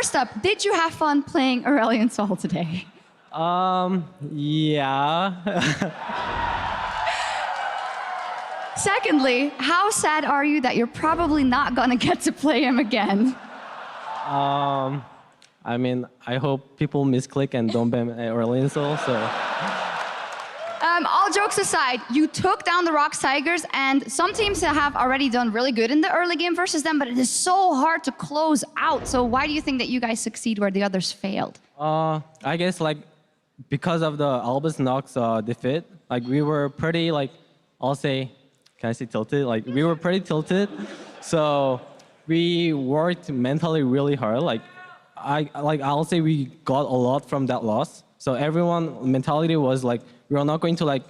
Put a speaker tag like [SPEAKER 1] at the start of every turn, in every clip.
[SPEAKER 1] first up, did you have fun playing Aurelion Sol today?
[SPEAKER 2] Yeah.
[SPEAKER 1] Secondly, how sad are you that you're probably not gonna get to play him again?
[SPEAKER 2] I mean, I hope people misclick and don't ban Aurelion Sol, so.
[SPEAKER 1] All jokes aside, you took down the Rox Tigers, and some teams have already done really good in the early game versus them, but it is so hard to close out. So why do you think that you guys succeed where the others failed?
[SPEAKER 2] I guess like because of the Albus Nox defeat, like we were pretty like, I'll say, can I say tilted? Like we were pretty tilted, so we worked mentally really hard. Like I'll say we got a lot from that loss. So everyone mentality was like, we are not going to like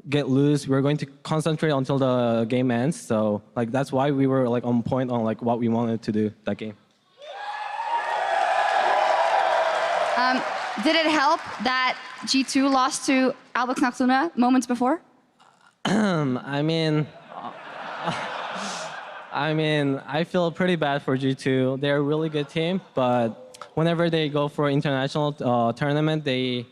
[SPEAKER 2] get loose. We're going to concentrate until the game ends. So like that's why we were like on point on like what we wanted to do that game.
[SPEAKER 1] Did it help that G2 lost to Albus Nox Luna moments before?
[SPEAKER 2] I mean, I feel pretty bad for G2. They're a really good team, but whenever they go for international tournament, they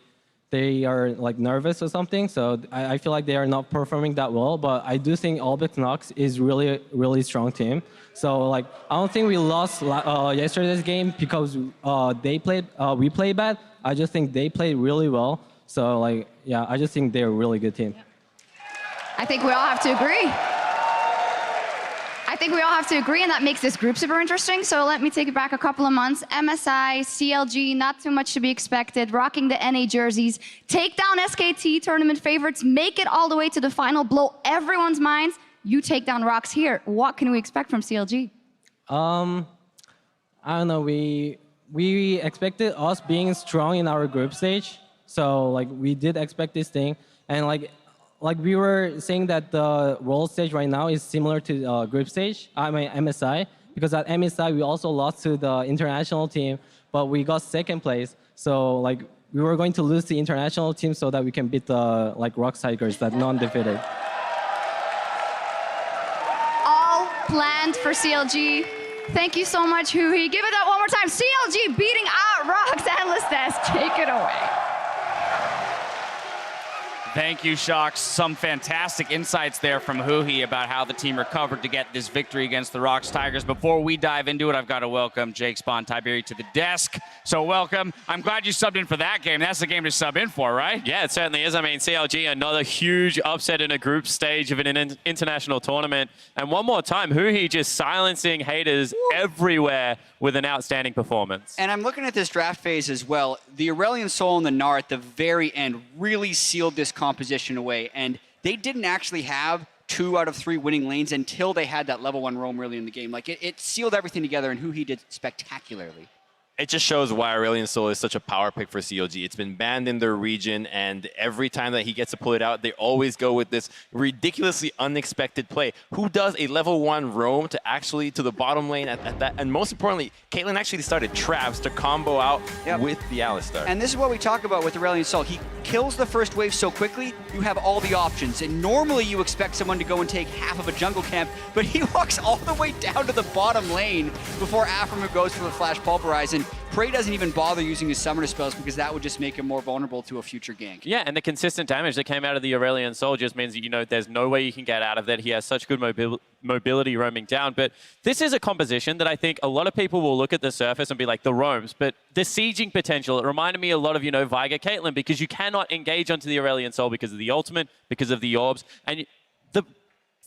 [SPEAKER 2] are like nervous or something. So I feel like they are not performing that well. But I do think Albus Nox is really strong team. So like I don't think we lost yesterday's game because we played bad. I just think they played really well. So like yeah, I just think they're a really good team.
[SPEAKER 1] I think we all have to agree. And that makes this group super interesting. So let me take it back a couple of months. MSI, CLG, not too much to be expected, rocking the NA jerseys, take down SKT tournament favorites, make it all the way to the final, blow everyone's minds. You take down Rox here. What can we expect from CLG?
[SPEAKER 2] I don't know. We expected us being strong in our group stage. So like we did expect this thing, and like we were saying that the world stage right now is similar to group stage, I mean MSI, because at MSI we also lost to the international team, but we got second place. So like we were going to lose the international team so that we can beat the like Rox Tigers, that non-defeated.
[SPEAKER 1] All planned for CLG. Thank you so much, Huhi. Give it up one more time. CLG beating out Rox Analyst Desk. Take it away.
[SPEAKER 3] Thank you, Shocks. Some fantastic insights there from Huhi about how the team recovered to get this victory against the Rox Tigers. Before we dive into it, I've got to welcome Jake Spawn Tiberi to the desk. So welcome. I'm glad you subbed in for that game. That's the game to sub in for, right?
[SPEAKER 4] Yeah, it certainly is. I mean, CLG, another huge upset in a group stage of an international tournament. And one more time, Huhi just silencing haters everywhere with an outstanding performance.
[SPEAKER 5] And I'm looking at this draft phase as well. The Aurelion Sol and the Gnar at the very end really sealed this composition away, and they didn't actually have 2 out of 3 winning lanes until they had that level 1 roam early in the game. Like it sealed everything together, and Huhi did spectacularly.
[SPEAKER 4] It just shows why Aurelion Sol is such a power pick for CLG. It's been banned in their region, and every time that he gets to pull it out, they always go with this ridiculously unexpected play. Who does a level 1 roam to actually to the bottom lane at that? And most importantly, Caitlyn actually started traps to combo out with the Alistar.
[SPEAKER 5] And this is what we talk about with Aurelion Sol. He kills the first wave so quickly, you have all the options. And normally you expect someone to go and take half of a jungle camp, but he walks all the way down to the bottom lane before Aframu goes for the flash pulverize. And Prey doesn't even bother using his summoner spells because that would just make him more vulnerable to a future gank.
[SPEAKER 4] Yeah, and the consistent damage that came out of the Aurelion Sol just means that, you know, there's no way you can get out of that. He has such good mobility roaming down. But this is a composition that I think a lot of people will look at the surface and be like, the roams. But the sieging potential, it reminded me a lot of, you know, Veigar Caitlyn, because you cannot engage onto the Aurelion Sol because of the ultimate, because of the orbs. And the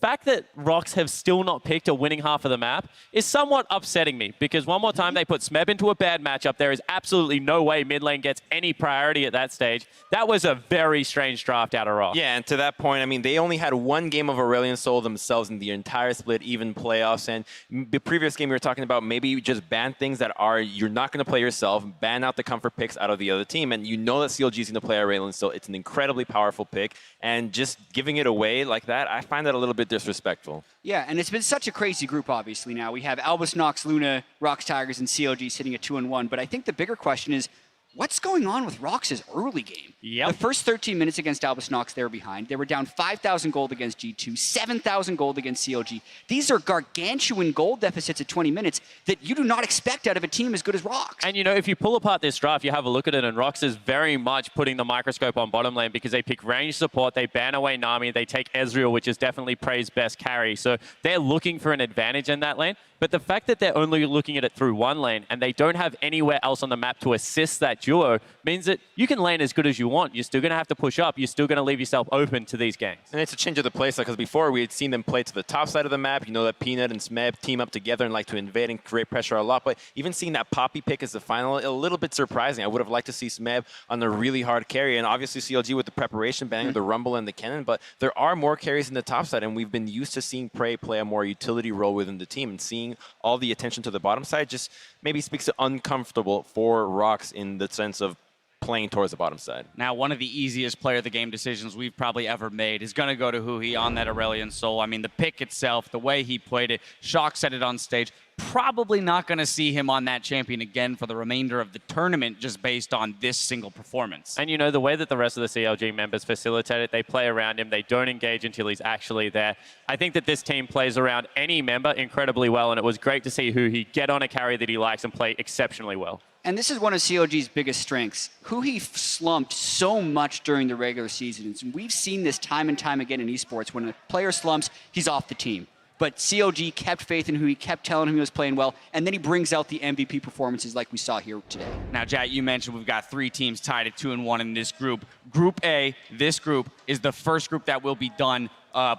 [SPEAKER 4] fact that Rox have still not picked a winning half of the map is somewhat upsetting me, because one more time they put Smeb into a bad matchup. There is absolutely no way mid lane gets any priority at that stage. That was a very strange draft out of Rox.
[SPEAKER 6] Yeah, and to that point, I mean, they only had 1 game of Aurelion Sol themselves in the entire split, even playoffs. And the previous game we were talking about, maybe you just ban things that are, you're not going to play yourself, ban out the comfort picks out of the other team. And you know that CLG is going to play Aurelion Sol. It's an incredibly powerful pick. And just giving it away like that, I find that a little bit disrespectful.
[SPEAKER 5] Yeah, and it's been such a crazy group, obviously, now. We have Albus Nox, Luna, Rox Tigers, and CLG sitting at 2-1. But I think the bigger question is, what's going on with Rox's early game?
[SPEAKER 3] Yep.
[SPEAKER 5] The first 13 minutes against Albus Nox, they were behind. They were down 5,000 gold against G2, 7,000 gold against CLG. These are gargantuan gold deficits at 20 minutes that you do not expect out of a team as good as Rox.
[SPEAKER 4] And, you know, if you pull apart this draft, you have a look at it, and Rox is very much putting the microscope on bottom lane because they pick range support, they ban away Nami, they take Ezreal, which is definitely Prey's best carry. So they're looking for an advantage in that lane. But the fact that they're only looking at it through one lane and they don't have anywhere else on the map to assist that duo means that you can lane as good as you want. You're still going to have to push up. You're still going to leave yourself open to these ganks.
[SPEAKER 6] And it's a change of the playstyle because before we had seen them play to the top side of the map. You know that Peanut and Smeb team up together and like to invade and create pressure a lot. But even seeing that Poppy pick as the final, a little bit surprising. I would have liked to see Smeb on the really hard carry. And obviously CLG with the preparation banning, the Rumble and the Cannon. But there are more carries in the top side. And we've been used to seeing Prey play a more utility role within the team. And seeing all the attention to the bottom side just maybe speaks to uncomfortable for Rox in the sense of playing towards the bottom side.
[SPEAKER 3] Now, one of the easiest player of the game decisions we've probably ever made is going to go to Huhi on that Aurelion Sol. I mean, the pick itself, the way he played it, Shock said it on stage. Probably not going to see him on that champion again for the remainder of the tournament just based on this single performance.
[SPEAKER 4] And you know, the way that the rest of the CLG members facilitate it, they play around him, they don't engage until he's actually there. I think that this team plays around any member incredibly well, and it was great to see Huhi get on a carry that he likes and play exceptionally well.
[SPEAKER 5] And this is one of CLG's biggest strengths. Huhi slumped so much during the regular season. And we've seen this time and time again in esports. When a player slumps, he's off the team. But CLG kept faith in Huhi, kept telling him he was playing well, and then he brings out the MVP performances like we saw here today.
[SPEAKER 3] Now, Jack, you mentioned we've got 3 teams tied at 2-1 in this group. Group A, this group, is the first group that will be done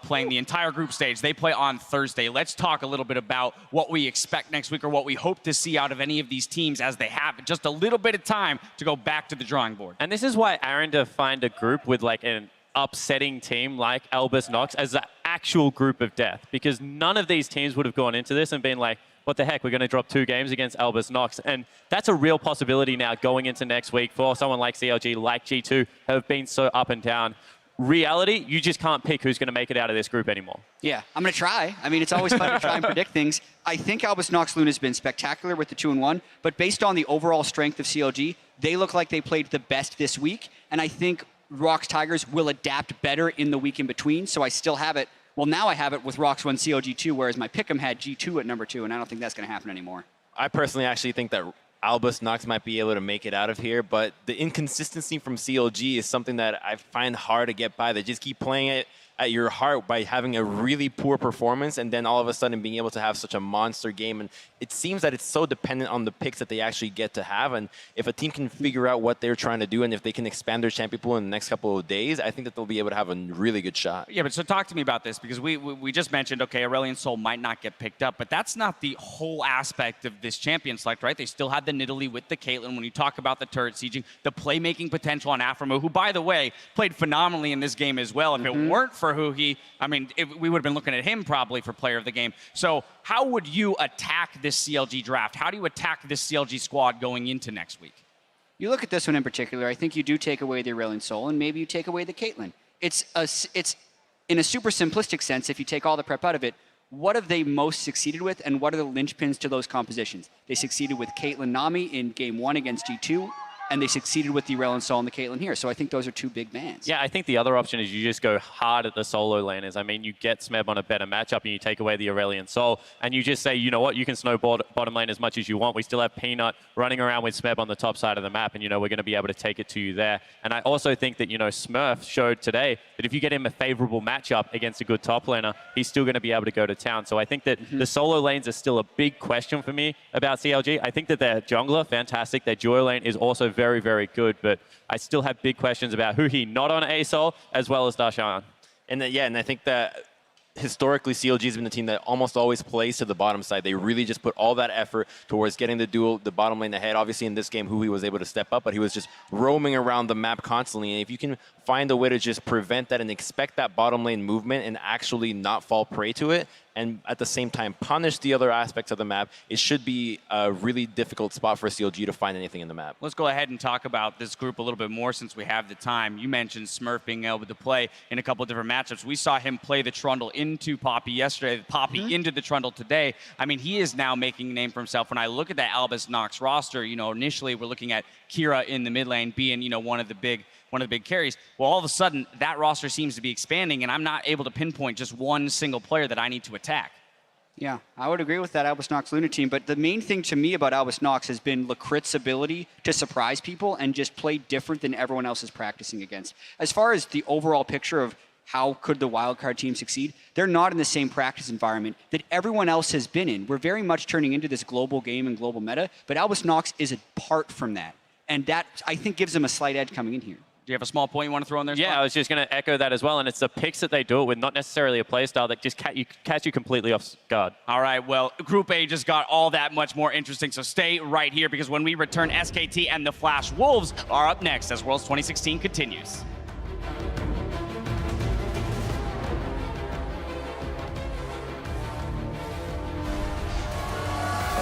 [SPEAKER 3] playing the entire group stage. They play on Thursday. Let's talk a little bit about what we expect next week or what we hope to see out of any of these teams as they have just a little bit of time to go back to the drawing board.
[SPEAKER 4] And this is why Aaron to find a group with like an upsetting team like Albus Nox as the actual group of death, because none of these teams would have gone into this and been like, what the heck, we're going to drop 2 games against Albus Nox. And that's a real possibility now going into next week for someone like CLG, like G2, who have been so up and down. Reality, you just can't pick who's going to make it out of this group anymore.
[SPEAKER 5] Yeah, I'm going to try. I mean, it's always fun to try and predict things. I think Albus Nox Luna has been spectacular with the 2-1, but based on the overall strength of CLG, they look like they played the best this week, and I think Rox Tigers will adapt better in the week in between, so I still have it. Well, now I have it with Rox 1 CLG 2, whereas my pick'em had G2 at number 2, and I don't think that's going to happen anymore.
[SPEAKER 6] I personally actually think that Albus Nox might be able to make it out of here, but the inconsistency from CLG is something that I find hard to get by. They just keep playing it at your heart by having a really poor performance and then all of a sudden being able to have such a monster game. And it seems that it's so dependent on the picks that they actually get to have. And if a team can figure out what they're trying to do and if they can expand their champion pool in the next couple of days, I think that they'll be able to have a really good shot.
[SPEAKER 3] Yeah, but so talk to me about this, because we just mentioned, okay, Aurelion Sol might not get picked up, but that's not the whole aspect of this champion select, right? They still had the Nidalee with the Caitlyn. When you talk about the turret sieging, the playmaking potential on Aframo, who, by the way, played phenomenally in this game as well. If it weren't for Huhi, I mean, we would have been looking at him probably for player of the game. So how would you attack this CLG draft? How do you attack this CLG squad going into next week?
[SPEAKER 5] You look at this one in particular, I think you do take away the Aurelion Sol, and maybe you take away the Caitlyn. It's in a super simplistic sense, if you take all the prep out of it, what have they most succeeded with, and what are the linchpins to those compositions? They succeeded with Caitlyn Nami in game 1 against G2, and they succeeded with the Aurelion Sol and the Caitlyn here. So I think those are 2 big bans.
[SPEAKER 4] Yeah, I think the other option is you just go hard at the solo laners. I mean, you get Smeb on a better matchup and you take away the Aurelion Sol, and you just say, you know what, you can snowboard bottom lane as much as you want. We still have Peanut running around with Smeb on the top side of the map, and, you know, we're going to be able to take it to you there. And I also think that, you know, Smurf showed today that if you get him a favorable matchup against a good top laner, he's still going to be able to go to town. So I think that the solo lanes are still a big question for me about CLG. I think that their jungler, fantastic. Their duo lane is also very, very good. But I still have big questions about Huhi not on ASOL as well as Darshan.
[SPEAKER 6] And I think that historically CLG has been the team that almost always plays to the bottom side. They really just put all that effort towards getting the bottom lane ahead. Obviously in this game, Huhi was able to step up, but he was just roaming around the map constantly. And if you can find a way to just prevent that and expect that bottom lane movement and actually not fall prey to it, and at the same time punish the other aspects of the map, it should be a really difficult spot for CLG to find anything in the map.
[SPEAKER 3] Let's go ahead and talk about this group a little bit more since we have the time. You mentioned Smurf being able to play in a couple of different matchups. We saw him play the Trundle into Poppy yesterday, Poppy into the Trundle today. I mean, he is now making a name for himself. When I look at that Albus Nox roster, you know, initially we're looking at Kira in the mid lane being, you know, one of the big carries. Well, all of a sudden, that roster seems to be expanding, and I'm not able to pinpoint just one single player that I need to attack.
[SPEAKER 5] Yeah, I would agree with that Albus Nox Luna team, but the main thing to me about Albus Nox has been Lacrit's ability to surprise people and just play different than everyone else is practicing against. As far as the overall picture of how could the wildcard team succeed, they're not in the same practice environment that everyone else has been in. We're very much turning into this global game and global meta, but Albus Nox is apart from that. And that, I think, gives them a slight edge coming in here.
[SPEAKER 3] Do you have a small point you want to throw in there?
[SPEAKER 4] Yeah,
[SPEAKER 3] Spot?
[SPEAKER 4] I was just going to echo that as well, and it's the picks that they do it with, not necessarily a playstyle that just catch you completely off guard.
[SPEAKER 3] All right, well, Group A just got all that much more interesting, so stay right here because when we return, SKT and the Flash Wolves are up next as Worlds 2016 continues.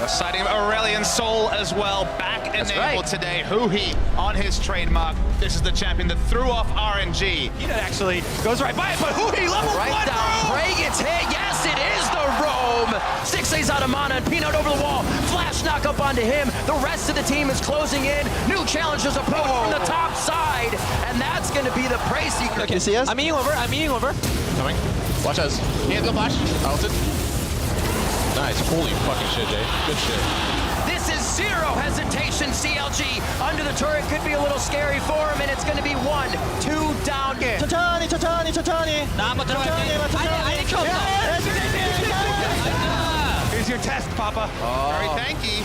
[SPEAKER 7] Sighting of Aurelion Sol as well, back enabled today. Huhi on his trademark. This is the champion that threw off RNG. He actually goes right by it, but Huhi level
[SPEAKER 8] right
[SPEAKER 7] one
[SPEAKER 8] down.
[SPEAKER 7] roam.
[SPEAKER 8] Prey gets hit. Yes, it is the roam. 6A's out of mana and Peanut over the wall. Flash knock up onto him. The rest of the team is closing in. New challengers approach from the top side, and that's going to be the Prey Seeker.
[SPEAKER 9] Can you see us? I'm eating over.
[SPEAKER 7] Coming. Watch us. He has the flash. Ulted. Nice. Holy fucking shit, Jay. Good shit.
[SPEAKER 8] This is zero hesitation, CLG. Under the turret could be a little scary for him, and it's going to be 1-2 down.
[SPEAKER 9] 천천히.
[SPEAKER 7] Here's your test, Papa. Very thanky.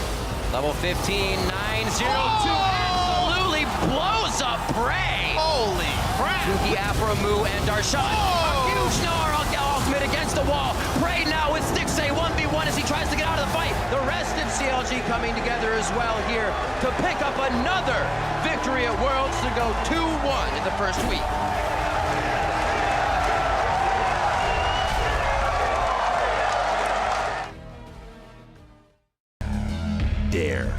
[SPEAKER 8] Level 15, 9-0-2. Absolutely blows up Prey.
[SPEAKER 7] Holy crap.
[SPEAKER 8] Dookie, Afromu, and Darshan. A huge Gnar ultimate against the wall. Prey now with 6A 1v1 as he tries to get out of the fight. The rest of CLG coming together as well here to pick up another victory at Worlds to go 2-1 in the first week.
[SPEAKER 10] Dare.